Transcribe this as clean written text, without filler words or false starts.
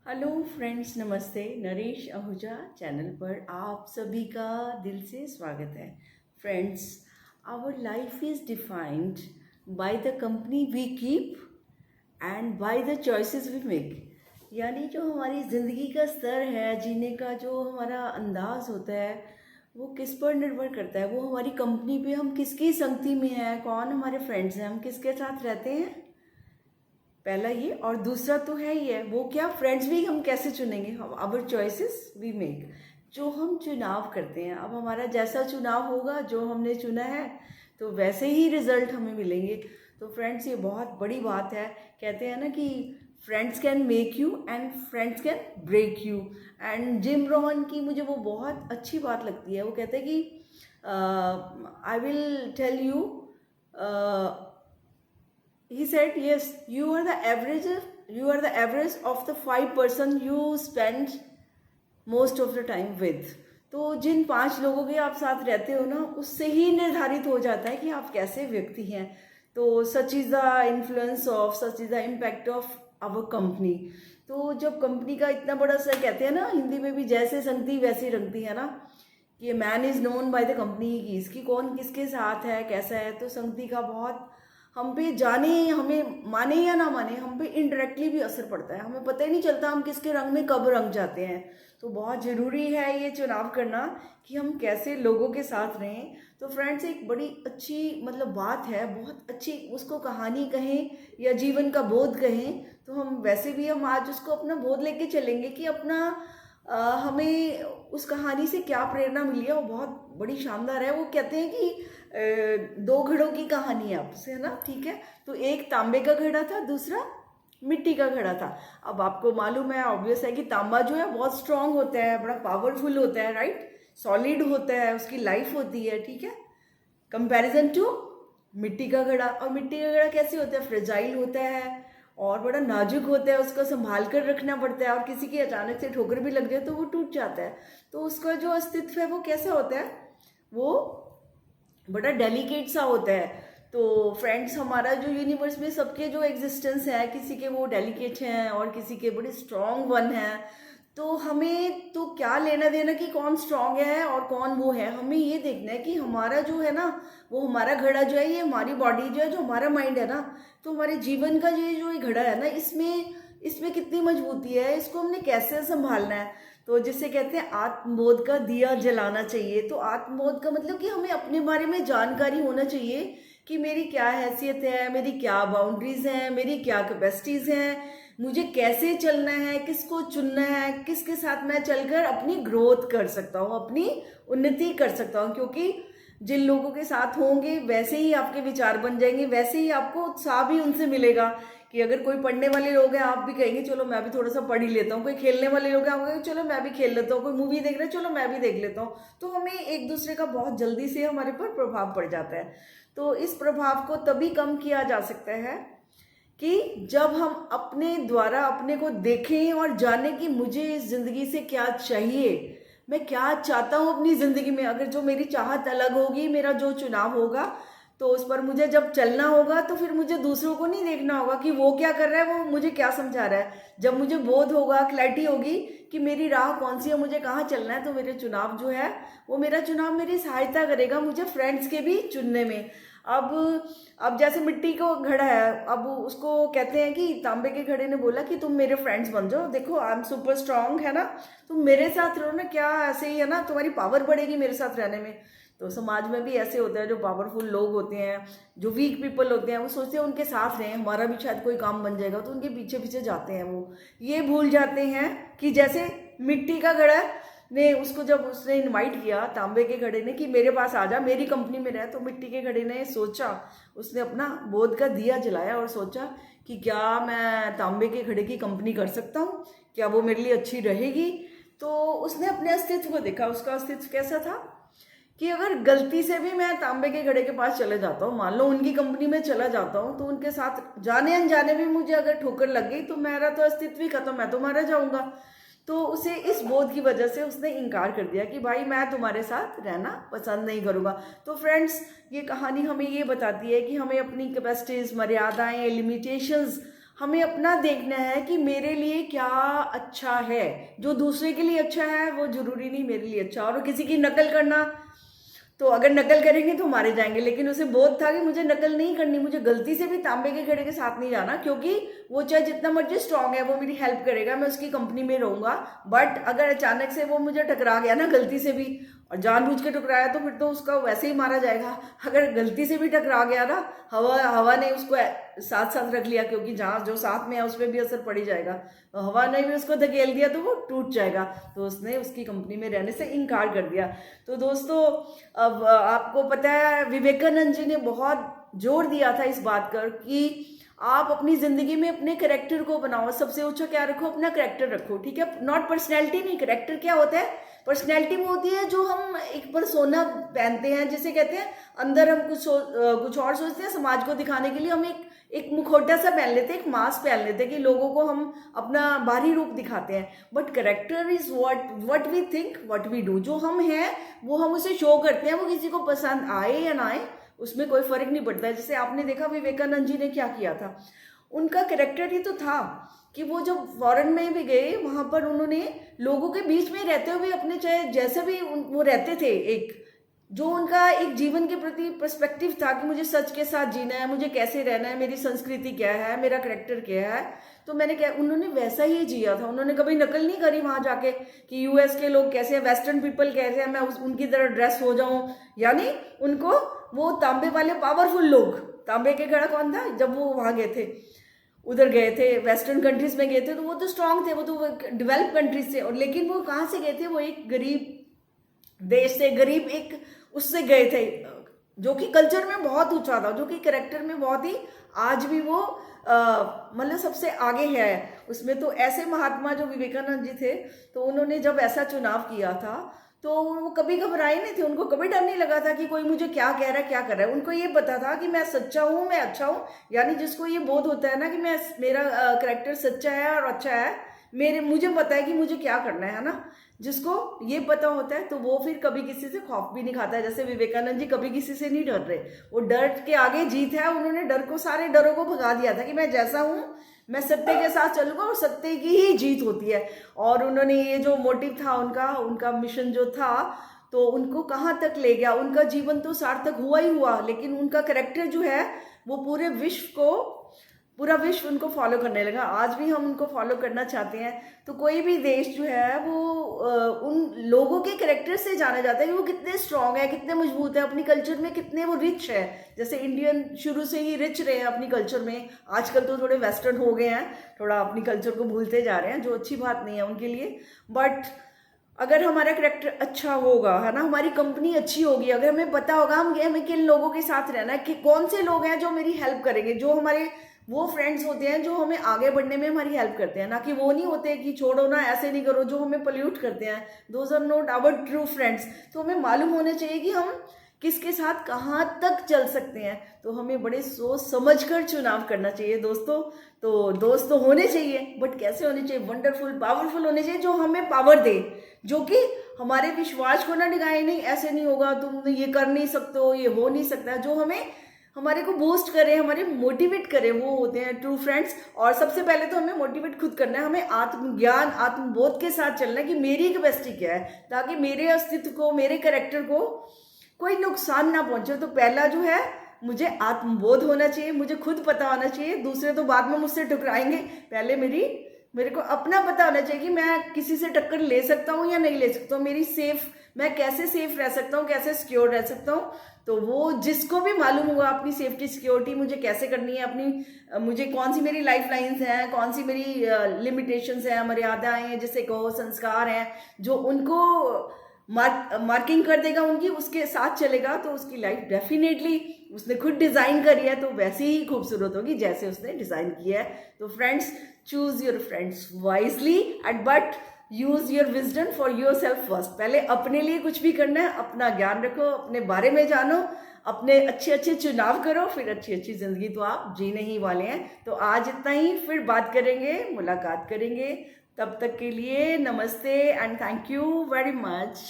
Hello friends, नमस्ते। Naresh Ahuja channel पर आप सभी का दिल से स्वागत है। Friends, our life is defined by the company we keep and by the choices we make. यानी जो हमारी ज़िंदगी का स्तर है, जीने का जो हमारा अंदाज होता है, वो किस पर निर्भर करता है। वो हमारी कंपनी पे, हम किसकी संगति में हैं, कौन हमारे फ्रेंड्स हैं, हम किसके साथ रहते हैं। पहला ये, और दूसरा तो है ही है वो क्या, फ्रेंड्स भी हम कैसे चुनेंगे। हम आवर चॉइसेस वी मेक, जो हम चुनाव करते हैं। अब हमारा जैसा चुनाव होगा, जो हमने चुना है, तो वैसे ही रिजल्ट हमें मिलेंगे। तो फ्रेंड्स, ये बहुत बड़ी बात है। कहते हैं ना कि friends can make you and friends can break you. And Jim Rohn की मुझे वो बहुत अच्छी बात लगती है। वो कहते हैं कि I will tell you, he said, yes, you are the average of the 5 person you spend most of the time with। तो जिन 5 लोगों के आप साथ रहते हो ना, उससे ही निर्धारित हो जाता है कि आप कैसे व्यक्ति हैं। तो such is the influence of, such is the impact of our company. तो जब कंपनी का इतना बड़ा सर, कहते हैं ना हिंदी में भी, जैसे संगति वैसी रंगती है ना, कि man is known by the company की, इसकी कौन किसके साथ है, कैसा है। तो संगति का बहुत हम पे, जाने हमें माने या ना माने, हम पे इनडायरेक्टली भी असर पड़ता है। हमें पता ही नहीं चलता हम किसके रंग में कब रंग जाते हैं। तो बहुत ज़रूरी है ये चुनाव करना कि हम कैसे लोगों के साथ रहें। तो फ्रेंड्स, एक बड़ी अच्छी बात है, बहुत अच्छी, उसको कहानी कहें या जीवन का बोध कहें, तो हम वैसे भी हम आज उसको अपना बोध लेके चलेंगे कि अपना हमें उस कहानी से क्या प्रेरणा मिली है। वो बहुत बड़ी शानदार है। वो कहते हैं कि 2 घड़ों की कहानी है आपसे, है ना, ठीक है। तो एक तांबे का घड़ा था, दूसरा मिट्टी का घड़ा था। अब आपको मालूम है, ऑब्वियस है कि तांबा जो है बहुत स्ट्रांग होता है, बड़ा पावरफुल होता है, राइट, सॉलिड होता है, उसकी लाइफ होती है, ठीक है, कंपैरिजन टू मिट्टी का घड़ा। और मिट्टी का घड़ा कैसे होता है, फ्रेजाइल होता है और बड़ा नाजुक होता है, उसको संभाल कर रखना पड़ता है, और किसी की अचानक से ठोकर भी लग जाए तो वो टूट जाता है। तो उसका जो अस्तित्व है वो कैसा होता है, वो बड़ा डेलिकेट सा होता है। तो फ्रेंड्स, हमारा जो यूनिवर्स में सबके जो एग्जिस्टेंस है, किसी के वो डेलिकेट हैं और किसी के बड़े स्ट्रॉन्ग वन हैं। तो हमें तो क्या लेना देना कि कौन स्ट्रांग है और कौन वो है। हमें ये देखना है कि हमारा जो है ना, वो हमारा घड़ा जो है, ये हमारी बॉडी जो है, जो हमारा माइंड है ना, तो हमारे जीवन का ये जो घड़ा है ना, इसमें इसमें कितनी मजबूती है, इसको हमने कैसे संभालना है। तो जिसे कहते हैं आत्मबोध का दिया जलाना चाहिए। तो आत्मबोध का मतलब कि हमें अपने बारे में जानकारी होना चाहिए कि मेरी क्या हैसियत है, मेरी क्या बाउंड्रीज हैं, मेरी क्या कैपेसिटीज हैं, मुझे कैसे चलना है, किसको चुनना है, किसके साथ मैं चलकर अपनी ग्रोथ कर सकता हूँ, अपनी उन्नति कर सकता हूँ। क्योंकि जिन लोगों के साथ होंगे वैसे ही आपके विचार बन जाएंगे, वैसे ही आपको उत्साह भी उनसे मिलेगा। कि अगर कोई पढ़ने वाले लोग हैं, आप भी कहेंगे चलो मैं भी थोड़ा सा पढ़ ही लेता हूँ। कोई खेलने वाले लोग हैं, आप कहेंगे चलो मैं भी खेल लेता हूँ। कोई मूवी देख रहा है, चलो मैं भी देख लेता हूँ। तो हमें एक दूसरे का बहुत जल्दी से हमारे पर प्रभाव पड़ जाता है। तो इस प्रभाव को तभी कम किया जा सकता है कि जब हम अपने द्वारा अपने को देखें और जाने कि मुझे इस जिंदगी से क्या चाहिए, मैं क्या चाहता हूँ अपनी जिंदगी में। अगर जो मेरी चाहत अलग होगी, मेरा जो चुनाव होगा, तो उस पर मुझे जब चलना होगा, तो फिर मुझे दूसरों को नहीं देखना होगा कि वो क्या कर रहा है, वो मुझे क्या समझा रहा है। जब मुझे बोध होगा, क्लैरिटी होगी कि मेरी राह कौन सी है, मुझे कहाँ चलना है, तो मेरे चुनाव जो है, वो मेरा चुनाव मेरी सहायता करेगा मुझे फ्रेंड्स के भी चुनने में। अब जैसे मिट्टी का घड़ा है, अब उसको कहते हैं कि तांबे के घड़े ने बोला कि तुम मेरे फ्रेंड्स बन जाओ, देखो आई एम सुपर स्ट्रांग, है ना, तुम मेरे साथ रहो ना, क्या ऐसे ही है ना, तुम्हारी पावर बढ़ेगी मेरे साथ रहने में। तो समाज में भी ऐसे होता है, जो पावरफुल लोग होते हैं, जो वीक पीपल होते हैं, वो सोचते हैं उनके साथ रहें, हमारा भी शायद कोई काम बन जाएगा, तो उनके पीछे पीछे जाते हैं। वो ये भूल जाते हैं कि जैसे मिट्टी का घड़ा ने उसको, जब उसने इनवाइट किया तांबे के घड़े ने कि मेरे पास आ जा, मेरी कंपनी में रह, तो मिट्टी के घड़े ने सोचा, उसने अपना बोध का दिया जलाया और सोचा कि क्या मैं तांबे के घड़े की कंपनी कर सकता हूँ, क्या वो मेरे लिए अच्छी रहेगी। तो उसने अपने अस्तित्व को देखा। उसका अस्तित्व कैसा था कि अगर गलती से भी मैं तांबे के घड़े के पास चले जाता हूँ, मान लो उनकी कंपनी में चला जाता हूँ, तो उनके साथ जाने अनजाने भी मुझे अगर ठोकर लग गई, तो मेरा तो अस्तित्व ही खत्म, मैं तो मारा जाऊंगा। तो उसे इस बोध की वजह से उसने इनकार कर दिया कि भाई मैं तुम्हारे साथ रहना पसंद नहीं करूँगा। तो फ्रेंड्स, ये कहानी हमें ये बताती है कि हमें अपनी कैपेसिटीज़, मर्यादाएं, लिमिटेशंस हमें अपना देखना है कि मेरे लिए क्या अच्छा है। जो दूसरे के लिए अच्छा है वो जरूरी नहीं मेरे लिए अच्छा। और किसी की नकल करना, तो अगर नकल करेंगे तो मारे जाएंगे, लेकिन उसे बोध था कि मुझे नकल नहीं करनी, मुझे गलती से भी तांबे के घड़े के साथ नहीं जाना, क्योंकि वो चाहे जितना मर्जी स्ट्रांग है वो मेरी हेल्प करेगा, मैं उसकी कंपनी में रहूंगा। बट अगर अचानक से वो मुझे टकरा गया ना गलती से भी, और जानबूझ के टकराया, तो फिर तो उसका वैसे ही मारा जाएगा। अगर गलती से भी टकरा गया ना, हवा हवा ने उसको साथ साथ रख लिया, क्योंकि जहाँ जो साथ में है उस पर भी असर पड़ ही जाएगा, तो हवा ने भी उसको धकेल दिया तो वो टूट जाएगा। तो उसने उसकी कंपनी में रहने से इनकार कर दिया। तो दोस्तों, अब आपको पता है विवेकानंद जी ने बहुत जोर दिया था इस बात पर कि आप अपनी जिंदगी में अपने करेक्टर को बनाओ, सबसे ऊंचा क्या रखो, अपना करेक्टर रखो, ठीक है। नॉट पर्सनैलिटी नहीं, करेक्टर क्या होता है, पर्सनैलिटी वो होती है जो हम एक परसोना पहनते हैं, जिसे कहते हैं अंदर हम कुछ और सोचते हैं, समाज को दिखाने के लिए हम एक मुखौटा सा पहन लेते हैं, एक मास्क पहन लेते हैं कि लोगों को हम अपना बाहरी रूप दिखाते हैं। But character is what we think, what we do. जो हम हैं वो हम उसे शो करते हैं, वो किसी को पसंद आए या ना आए उसमें कोई फर्क नहीं पड़ता है। जैसे आपने देखा विवेकानंद जी ने क्या किया था, उनका करेक्टर ही तो था कि वो जब फॉरेन में भी गए वहां पर उन्होंने लोगों के बीच में रहते हुए अपने चाहे जैसे भी वो रहते थे, एक जो उनका एक जीवन के प्रति पर्सपेक्टिव था कि मुझे सच के साथ जीना है, मुझे कैसे रहना है, मेरी संस्कृति क्या है, मेरा करेक्टर क्या है, तो मैंने क्या उन्होंने वैसा ही जिया था। उन्होंने कभी नकल नहीं करी वहां जाके कि यूएस के लोग कैसे हैं, वेस्टर्न पीपल कैसे हैं, मैं उनकी तरह ड्रेस हो जाऊं। यानी उनको वो तांबे वाले पावरफुल लोग, तांबे के घड़ा कौन था जब वो वहां गए थे, उधर गए थे वेस्टर्न कंट्रीज में गए थे, तो वो तो स्ट्रांग थे, वो तो डेवलप कंट्रीज थे। और लेकिन वो कहाँ से गए थे, वो एक गरीब देश से, गरीब एक उससे गए थे जो कि कल्चर में बहुत ऊंचा था, जो कि करेक्टर में बहुत ही आज भी वो मतलब सबसे आगे है उसमें। तो ऐसे महात्मा जो विवेकानंद जी थे, तो उन्होंने जब ऐसा चुनाव किया था तो वो कभी घबराए नहीं थे, उनको कभी डर नहीं लगा था कि कोई मुझे क्या कह रहा है क्या कर रहा है। उनको ये पता था कि मैं सच्चा हूँ, मैं अच्छा हूँ। यानी जिसको ये बोध होता है ना कि मैं मेरा करेक्टर सच्चा है और अच्छा है, मुझे पता है कि मुझे क्या करना है ना, जिसको ये पता होता है तो वो फिर कभी किसी से खौफ भी नहीं खाता है। जैसे विवेकानंद जी कभी किसी से नहीं डर रहे, वो डर के आगे जीत है। उन्होंने डर को, सारे डरों को भगा दिया था कि मैं जैसा हूं मैं सत्य के साथ चलूंगा और सत्य की ही जीत होती है। और उन्होंने ये जो मोटिव था उनका उनका मिशन जो था, तो उनको कहाँ तक ले गया। उनका जीवन तो सार्थक हुआ ही हुआ, लेकिन उनका करेक्टर जो है वो पूरा विश्व उनको फॉलो करने लगा। आज भी हम उनको फॉलो करना चाहते हैं। तो कोई भी देश जो है वो उन लोगों के करेक्टर से जाना जाता है कि वो कितने स्ट्रांग है, कितने मजबूत है, अपनी कल्चर में कितने वो रिच है। जैसे इंडियन शुरू से ही रिच रहे हैं अपनी कल्चर में, आजकल तो थोड़े वेस्टर्न हो गए हैं, थोड़ा अपनी कल्चर को भूलते जा रहे हैं, जो अच्छी बात नहीं है उनके लिए। बट अगर हमारा करेक्टर अच्छा होगा, है ना, हमारी कंपनी अच्छी होगी, अगर हमें पता होगा हमें किन लोगों के साथ रहना है, कि कौन से लोग हैं जो मेरी हेल्प करेंगे, जो हमारे वो फ्रेंड्स होते हैं जो हमें आगे बढ़ने में हमारी हेल्प करते हैं, ना कि वो नहीं होते कि छोड़ो ना ऐसे नहीं करो, जो हमें पोल्यूट करते हैं, those are not our true friends. तो हमें मालूम होना चाहिए कि हम किसके साथ कहाँ तक चल सकते हैं। तो हमें बड़े सोच समझ कर चुनाव करना चाहिए दोस्तों। तो दोस्त तो होने चाहिए, बट कैसे होने चाहिए, वंडरफुल पावरफुल होने चाहिए, जो हमें पावर दे, जो कि हमारे विश्वास को ना डिगाए, नहीं ऐसे नहीं होगा, तुम ये कर नहीं सकते हो, ये हो नहीं सकता, जो हमारे को बूस्ट करे, हमारे मोटिवेट करे, वो होते हैं ट्रू फ्रेंड्स। और सबसे पहले तो हमें मोटिवेट खुद करना है, हमें आत्मज्ञान आत्मबोध के साथ चलना है कि मेरी कैपेसिटी क्या है, ताकि मेरे अस्तित्व को, मेरे कैरेक्टर को कोई नुकसान ना पहुंचे। तो पहला जो है, मुझे आत्मबोध होना चाहिए, मुझे खुद पता होना चाहिए, दूसरे तो बाद में मुझसे टकराएंगे, पहले मेरे को अपना पता होना चाहिए कि मैं किसी से टक्कर ले सकता हूँ या नहीं ले सकता हूँ, मैं कैसे सेफ रह सकता हूँ, कैसे सिक्योर रह सकता हूँ। तो वो जिसको भी मालूम होगा अपनी सेफ्टी सिक्योरिटी मुझे कैसे करनी है, मुझे कौन सी मेरी लाइफ लाइन्स हैं, कौन सी मेरी लिमिटेशंस हैं, मर्यादाएं हैं, जिसे कहो संस्कार हैं, जो उनको मार्किंग कर देगा उनकी, उसके साथ चलेगा, तो उसकी लाइफ डेफिनेटली उसने खुद डिजाइन करी है तो वैसी ही खूबसूरत होगी जैसे उसने डिजाइन किया है। तो friends, choose your friends wisely and but use your wisdom for your self first. पहले अपने लिए कुछ भी करना है, अपना ज्ञान रखो, अपने बारे में जानो, अपने अच्छे अच्छे चुनाव करो, फिर अच्छी अच्छी जिंदगी तो आप जीने ही वाले हैं। तो आज इतना ही, फिर बात करेंगे, मुलाकात करेंगे। तब तक के लिए नमस्ते and thank you very much.